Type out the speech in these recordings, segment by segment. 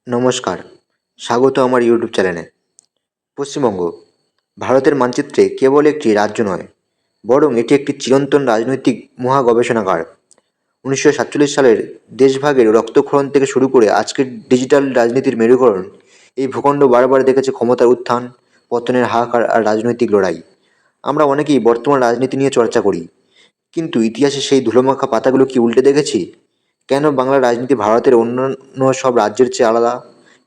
নমস্কার, স্বাগত আমার ইউটিউব চ্যানেলে। পশ্চিমবঙ্গ ভারতের মানচিত্রে কেবল একটি রাজ্য নয়, বরং এটি একটি চিরন্তন রাজনৈতিক মহা গবেষণাগার। 1947 সালের দেশভাগের রক্তক্ষরণ থেকে শুরু করে আজকের ডিজিটাল রাজনীতির মেরুকরণ, এই ভূখণ্ড বারবার দেখেছে ক্ষমতার উত্থান, পতনের হাহাকার আর রাজনৈতিক লড়াই। আমরা অনেকেই বর্তমান রাজনীতি নিয়ে চর্চা করি, কিন্তু ইতিহাসে সেই ধুলোমাখা পাতাগুলো কি উল্টে দেখেছি? কেন বাংলার রাজনীতি ভারতের অন্যান্য সব রাজ্যের চেয়ে আলাদা?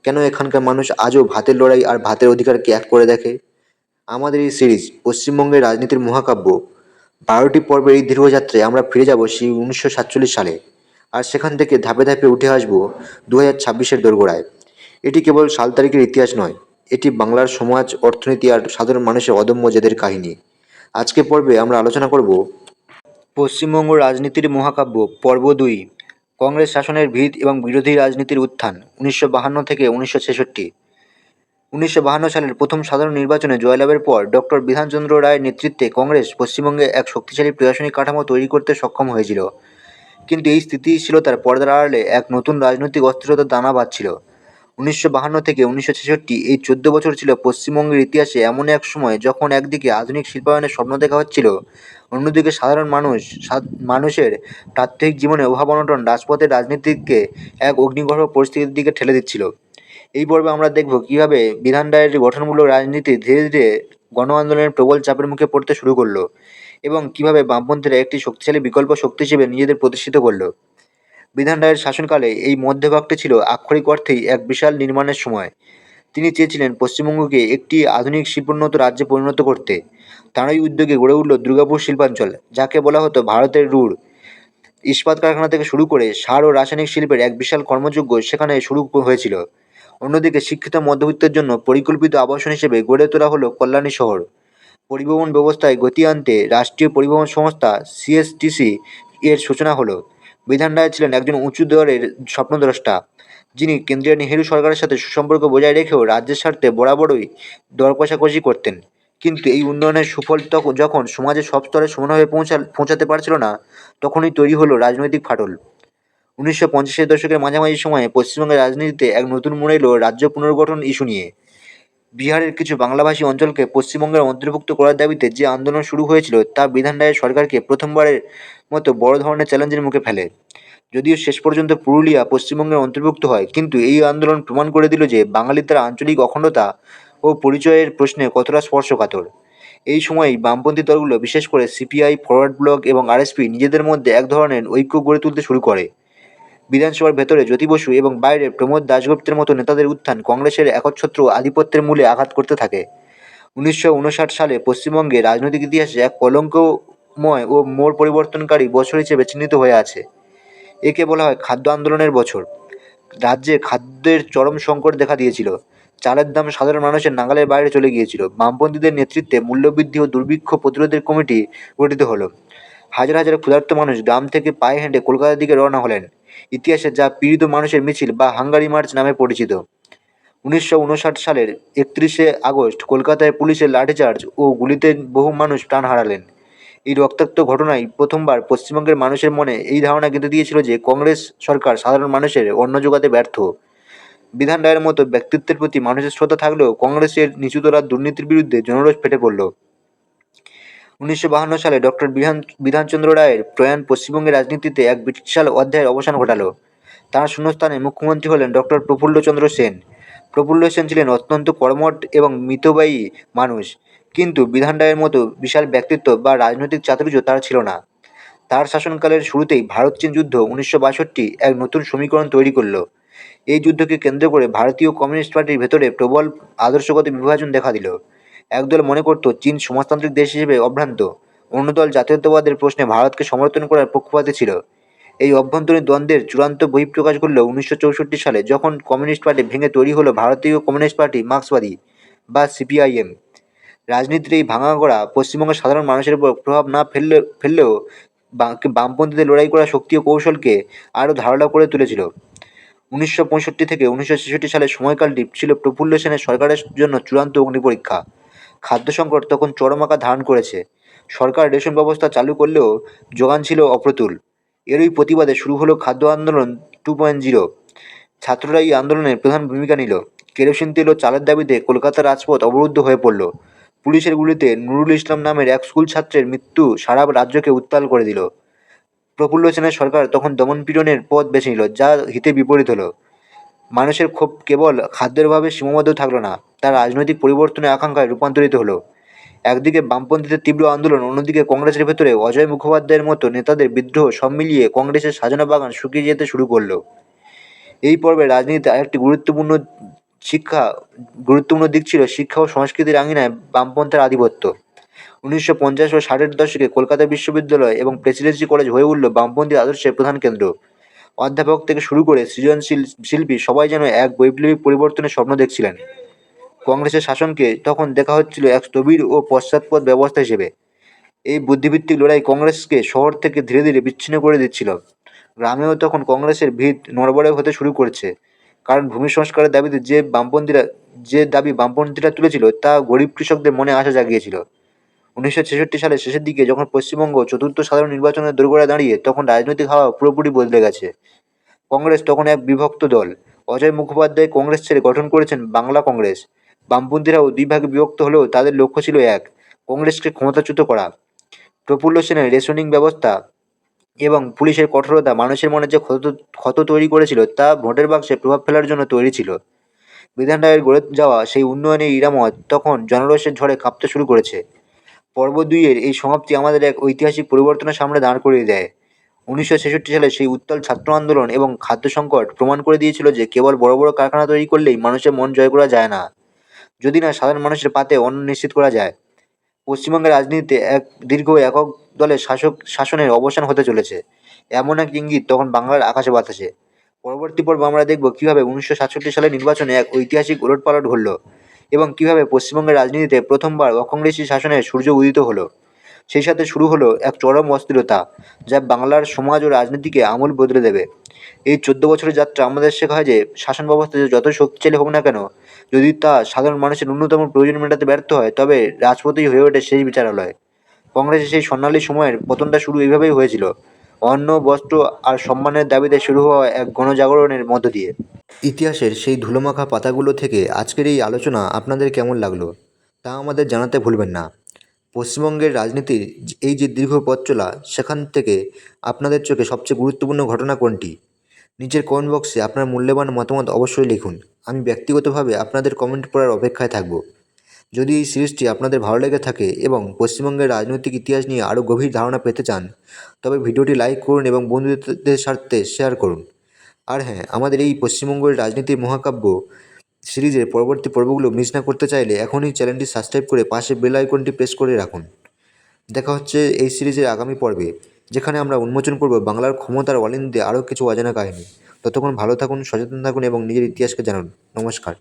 কেন এখানকার মানুষ আজও ভাতের লড়াই আর ভাতের অধিকারকে এক করে দেখে? আমাদের এই সিরিজ পশ্চিমবঙ্গের রাজনীতির মহাকাব্য 12টি পর্বের এই দীর্ঘযাত্রায় আমরা ফিরে যাব সেই 1947 সালে, আর সেখান থেকে ধাপে ধাপে উঠে আসবো 2026-এর দোরগোড়ায়। এটি কেবল সাল তারিখের ইতিহাস নয়, এটি বাংলার সমাজ, অর্থনীতি আর সাধারণ মানুষের অদম্য জেদের কাহিনী। আজকে পর্বে আমরা আলোচনা করব পশ্চিমবঙ্গ রাজনীতির মহাকাব্য পর্ব 2, কংগ্রেস শাসনের ভিত এবং বিরোধী রাজনীতির উত্থান 1952 থেকে 1966। 1952 সালের প্রথম সাধারণ নির্বাচনে জয়লাভের পর ডক্টর বিধানচন্দ্র রায়ের নেতৃত্বে কংগ্রেস পশ্চিমবঙ্গে এক শক্তিশালী প্রশাসনিক কাঠামো তৈরি করতে সক্ষম হয়েছিল। কিন্তু এই স্থিতিশীলতার পর্দার আড়ালে এক নতুন রাজনৈতিক অস্থিরতার দানা বাঁধছিল। 1952 থেকে 1966 এই 14 বছর ছিল পশ্চিমবঙ্গের ইতিহাসে এমন এক সময় যখন একদিকে আধুনিক শিল্পায়নের স্বপ্ন দেখা হচ্ছিল, অন্যদিকে সাধারণ মানুষের প্রাত্যহিক জীবনে অভাব অনটন রাজপথের রাজনীতিকে এক অগ্নিগর্ভ পরিস্থিতির দিকে ঠেলে দিচ্ছিল। এই পর্বে আমরা দেখব কীভাবে বিধান রায়ের গঠনমূলক রাজনীতি ধীরে ধীরে গণ আন্দোলনের প্রবল চাপের মুখে পড়তে শুরু করলো এবং কীভাবে বামপন্থীরা একটি শক্তিশালী বিকল্প শক্তি হিসেবে নিজেদের প্রতিষ্ঠিত করলো। বিধান রায়ের শাসনকালে এই মধ্যভাগটি ছিল আক্ষরিক অর্থেই এক বিশাল নির্মাণের সময়। তিনি চেয়েছিলেন পশ্চিমবঙ্গকে একটি আধুনিক শিল্পোন্নত রাজ্যে পরিণত করতে। তাঁরই উদ্যোগে গড়ে উঠল দুর্গাপুর শিল্পাঞ্চল, যাকে বলা হতো ভারতের রুড়। ইস্পাত কারখানা থেকে শুরু করে সার ও রাসায়নিক শিল্পের এক বিশাল কর্মযজ্ঞ সেখানে শুরু হয়েছিল। অন্যদিকে শিক্ষিত মধ্যবিত্তের জন্য পরিকল্পিত আবাসন হিসেবে গড়ে তোলা হলো কল্যাণী শহর। পরিবহন ব্যবস্থায় গতি আনতে রাষ্ট্রীয় পরিবহন সংস্থা সিএসটিসি এর সূচনা হলো। বিধান রায় ছিলেন একজন উঁচু দরের স্বপ্নদ্রষ্টা, যিনি কেন্দ্রীয় নেহেরু সরকারের সাথে সুসম্পর্ক বজায় রেখেও রাজ্যের স্বার্থে বরাবরই দর কষাকষি করতেন। কিন্তু এই উন্নয়নের সুফল যখন সমাজের সব স্তরে সমানভাবে পৌঁছাতে পারছিল না, তখনই তৈরি হলো রাজনৈতিক ফাটল। 1950-এর দশকের মাঝামাঝি সময়ে পশ্চিমবঙ্গের রাজনীতিতে এক নতুন মোড় এলো রাজ্য পুনর্গঠন ইস্যু নিয়ে। বিহারের কিছু বাংলাভাষী অঞ্চলকে পশ্চিমবঙ্গের অন্তর্ভুক্ত করার দাবিতে যে আন্দোলন শুরু হয়েছিল তা বিধান রায়ের সরকারকে প্রথমবারের মতো বড় ধরনের চ্যালেঞ্জের মুখে ফেলে। যদিও শেষ পর্যন্ত পুরুলিয়া পশ্চিমবঙ্গের অন্তর্ভুক্ত হয়, কিন্তু এই আন্দোলন প্রমাণ করে দিল যে বাঙালি তার আঞ্চলিক অখণ্ডতা ও পরিচয়ের প্রশ্নে কতটা স্পর্শকাতর। এই সময়েই বামপন্থী দলগুলো, বিশেষ করে সিপিআই, ফরওয়ার্ড ব্লক এবং আরএসপি নিজেদের মধ্যে এক ধরনের ঐক্য গড়ে তুলতে শুরু করে। বিধানসভার ভেতরে জ্যোতি বসু এবং বাইরে প্রমোদ দাশগুপ্তের মতো নেতাদের উত্থান কংগ্রেসের একচ্ছত্র আধিপত্যের মূলে আঘাত করতে থাকে। 1959 সালে পশ্চিমবঙ্গে রাজনৈতিক ইতিহাসে এক কলঙ্কময় ও মোড় পরিবর্তনকারী বছর হিসেবে চিহ্নিত হয়ে আছে। একে বলা হয় খাদ্য আন্দোলনের বছর। রাজ্যে খাদ্যের চরম সংকট দেখা দিয়েছিল। চালের দাম সাধারণ মানুষের নাগালের বাইরে চলে গিয়েছিল। বামপন্থীদের নেতৃত্বে মূল্যবৃদ্ধি ও দুর্ভিক্ষ প্রতিরোধের কমিটি গঠিত হলো। হাজার হাজার ক্ষুধার্ত মানুষ গ্রাম থেকে পায়ে হেঁটে কলকাতার দিকে রওনা হলেন। ইতিহাসে যা পীড়িত মানুষের মিছিল বা হাঙ্গারি মার্চ নামে পরিচিত। 1959 সালের 31শে আগস্ট কলকাতায় পুলিশের লাঠিচার্জ ও গুলিতে বহু মানুষ প্রাণ হারালেন। এই রক্তাক্ত ঘটনায় প্রথমবার পশ্চিমবঙ্গের মানুষের মনে এই ধারণা গেঁথে দিয়েছিল যে কংগ্রেস সরকার সাধারণ মানুষের অন্ন জোগাতে ব্যর্থ। বিধান রায়ের মতো ব্যক্তিত্বের প্রতি মানুষের শ্রদ্ধা থাকলেও কংগ্রেসের নিচুতলার দুর্নীতির বিরুদ্ধে জনরোষ ফেটে পড়ল। 1952 সালে ডক্টর বিধানচন্দ্র রায়ের প্রয়াণ পশ্চিমবঙ্গের রাজনীতিতে এক বিশাল অধ্যায়ের অবসান ঘটালো। তাঁর শূন্যস্থানে মুখ্যমন্ত্রী হলেন ডক্টর প্রফুল্লচন্দ্র সেন। প্রফুল্ল সেন ছিলেন অত্যন্ত কর্মঠ এবং মিতব্যয়ী মানুষ, কিন্তু বিধান রায়ের মতো বিশাল ব্যক্তিত্ব বা রাজনৈতিক চাতুর্য তার ছিল না। তার শাসনকালের শুরুতেই ভারত চীন যুদ্ধ 1962 এক নতুন সমীকরণ তৈরি করল। এই যুদ্ধকে কেন্দ্র করে ভারতীয় কমিউনিস্ট পার্টির ভেতরে প্রবল আদর্শগত বিভাজন দেখা দিল। একদল মনে করত চীন সমাজতান্ত্রিক দেশ হিসেবে অভ্রান্ত, অন্য দল জাতীয়তাবাদের প্রশ্নে ভারতকে সমর্থন করার পক্ষপাতী ছিল। এই অভ্যন্তরীণ দ্বন্দ্বের চূড়ান্ত বহিঃপ্রকাশ ঘটল 1964 সালে, যখন কমিউনিস্ট পার্টি ভেঙে তৈরি হলো ভারতীয় কমিউনিস্ট পার্টি মার্ক্সবাদী বা সিপিআইএম। রাজনীতির এই ভাঙাগড়া পশ্চিমবঙ্গের সাধারণ মানুষের উপর প্রভাব না ফেললেও বামপন্থীদের লড়াই করা শক্তি ও কৌশলকে আরও ধারালো করে তুলেছিল। 1965 থেকে 1966 সালের সময়কালটি ছিল প্রফুল্ল সেনের সরকারের জন্য চূড়ান্ত অগ্নিপরীক্ষা। খাদ্য সংকট তখন চরম আকার ধারণ করেছে। সরকার রেশন ব্যবস্থা চালু করলেও যোগান ছিল অপ্রতুল। এরই প্রতিবাদে শুরু হলো খাদ্য আন্দোলন 2.0। ছাত্ররা এই আন্দোলনে প্রধান ভূমিকা নিল। কেরোসিন তেল ও চালের দাবিতে কলকাতার রাজপথ অবরুদ্ধ হয়ে পড়ল। পুলিশের গুলিতে নুরুল ইসলাম নামের এক স্কুল ছাত্রের মৃত্যু সারা রাজ্যকে উত্তাল করে দিল। প্রফুল্ল সেনের সরকার তখন দমনপীড়নের পথ বেছে নিল, যা হিতে বিপরীত হলো। মানুষের ক্ষোভ কেবল খাদ্যের অভাবে সীমাবদ্ধ থাকলো না, তার রাজনৈতিক পরিবর্তনের আকাঙ্ক্ষায় রূপান্তরিত হলো। একদিকে বামপন্থীদের তীব্র আন্দোলন, অন্যদিকে কংগ্রেসের ভেতরে অজয় মুখোপাধ্যায়ের মতো নেতাদের বিদ্রোহ, সব মিলিয়ে কংগ্রেসের সাজানো বাগান শুকিয়ে যেতে শুরু করলো। এই পর্বে রাজনীতিতে আরেকটি গুরুত্বপূর্ণ দিক ছিল শিক্ষা ও সংস্কৃতির আঙিনায় বামপন্থার আধিপত্য। 1950 ও 60-এর দশকে কলকাতা বিশ্ববিদ্যালয় এবং প্রেসিডেন্সি কলেজ হয়ে উঠল বামপন্থী আদর্শের প্রধান কেন্দ্র। অধ্যাপক থেকে শুরু করে সৃজনশীল শিল্পী সবাই যেন এক বৈপ্লবিক পরিবর্তনের স্বপ্ন দেখছিলেন। কংগ্রেসের শাসনকে তখন দেখা হচ্ছিল এক স্থবির ও পশ্চাৎপদ ব্যবস্থা হিসেবে। এই বুদ্ধিভিত্তিক লড়াই কংগ্রেসকে শহর থেকে ধীরে ধীরে বিচ্ছিন্ন করে দিচ্ছিল। গ্রামেও তখন কংগ্রেসের ভিত নড়বড়ে হতে শুরু করেছে, কারণ ভূমি সংস্কারের দাবিতে যে দাবি বামপন্থীরা তুলেছিল তা গরিব কৃষকদের মনে আশা জাগিয়েছিল। 1966 সালের শেষের দিকে যখন পশ্চিমবঙ্গ চতুর্থ সাধারণ নির্বাচনের দোরগোড়ায় দাঁড়িয়ে, তখন রাজনৈতিক হাওয়া পুরোপুরি বদলে গেছে। কংগ্রেস তখন এক বিভক্ত দল। অজয় মুখোপাধ্যায় কংগ্রেস ছেড়ে গঠন করেছেন বাংলা কংগ্রেস। বামপন্থীরাও দুই ভাগে বিভক্ত হলেও তাদের লক্ষ্য ছিল এক, কংগ্রেসকে ক্ষমতাচ্যুত করা। প্রফুল্ল সেনের রেশনিং ব্যবস্থা এবং পুলিশের কঠোরতা মানুষের মনে যে ক্ষত তৈরি করেছিল, তা ভোটের বাক্সে প্রভাব ফেলার জন্য তৈরি ছিল। বিধান রায়ের গড়ে যাওয়া সেই উন্নয়নের ইরামত তখন জনরোষের ঝড়ে কাঁপতে শুরু করেছে। পর্ব 2 এর এই সমাপ্তি আমাদের এক ঐতিহাসিক পরিবর্তনের সামনে দাঁড় করিয়ে দেয়। 1966 সালে সেই উত্তাল ছাত্র আন্দোলন এবং খাদ্য সংকট প্রমাণ করে দিয়েছিল যে কেবল বড় বড় কারখানা তৈরি করলেই মানুষের মন জয় করা যায় না, যদি না সাধারণ মানুষের পাতে অন্ন নিশ্চিত করা যায়। পশ্চিমবঙ্গের রাজনীতিতে এক দীর্ঘ একক দলের শাসনের অবসান হতে চলেছে, এমন এক ইঙ্গিত তখন বাংলার আকাশে বাতাসে। পরবর্তী পর্বে আমরা দেখব কীভাবে 1967 সালের নির্বাচনে এক ঐতিহাসিক ওলটপালট ঘটল এবং কীভাবে পশ্চিমবঙ্গের রাজনীতিতে প্রথমবার অকংগ্রেসী শাসনের সূর্য উদিত হলো। সেই সাথে শুরু হলো এক চরম অস্থিরতা, যা বাংলার সমাজ ও রাজনীতিকে আমূল বদলে দেবে। এই 14 বছরের যাত্রা আমাদের শেখায় যে শাসন ব্যবস্থা যতই শক্তিশালী হোক না কেন, যদি তা সাধারণ মানুষের ন্যূনতম প্রয়োজন মেটাতে ব্যর্থ হয়, তবে রাজপথই হয়ে ওঠে শেষ বিচারালয়। কংগ্রেসের সেই স্বর্ণালী সময়ের পতনটা শুরু এইভাবেই হয়েছিল, অন্ন, বস্ত্র আর সম্মানের দাবিতে শুরু হওয়া এক গণজাগরণের মধ্য দিয়ে। ইতিহাসের সেই ধুলোমাখা পাতাগুলো থেকে আজকের এই আলোচনা আপনাদের কেমন লাগলো তা আমাদের জানাতে ভুলবেন না। পশ্চিমবঙ্গের রাজনীতির এই যে দীর্ঘ পথ চলা, সেখান থেকে আপনাদের চোখে সবচেয়ে গুরুত্বপূর্ণ ঘটনা কোনটি? নিচের কমেন্ট বক্সে আপনার মূল্যবান মতামত অবশ্যই লিখুন। আমি ব্যক্তিগতভাবে আপনাদের কমেন্ট পড়ার অপেক্ষায় থাকব। যদি এই সিরিজটি আপনাদের ভালো লেগে থাকে এবং পশ্চিমবঙ্গের রাজনৈতিক ইতিহাস নিয়ে আরও গভীর ধারণা পেতে চান, তবে ভিডিওটি লাইক করুন এবং বন্ধুদের স্বার্থে শেয়ার করুন। আর হ্যাঁ, আমাদের এই পশ্চিমবঙ্গের রাজনীতির মহাকাব্য সিরিজের পরবর্তী পর্বগুলো মিস না করতে চাইলে এখনই চ্যানেলটি সাবস্ক্রাইব করে পাশে বেল আইকনটি প্রেস করে রাখুন। দেখা হচ্ছে এই সিরিজের আগামী পর্বে, যেখানে আমরা উন্মোচন করব বাংলার ক্ষমতার অলিন্দে আরও কিছু অজানা কাহিনী। ততক্ষণ ভালো থাকুন, সচেতন থাকুন এবং নিজের ইতিহাসকে জানুন। নমস্কার।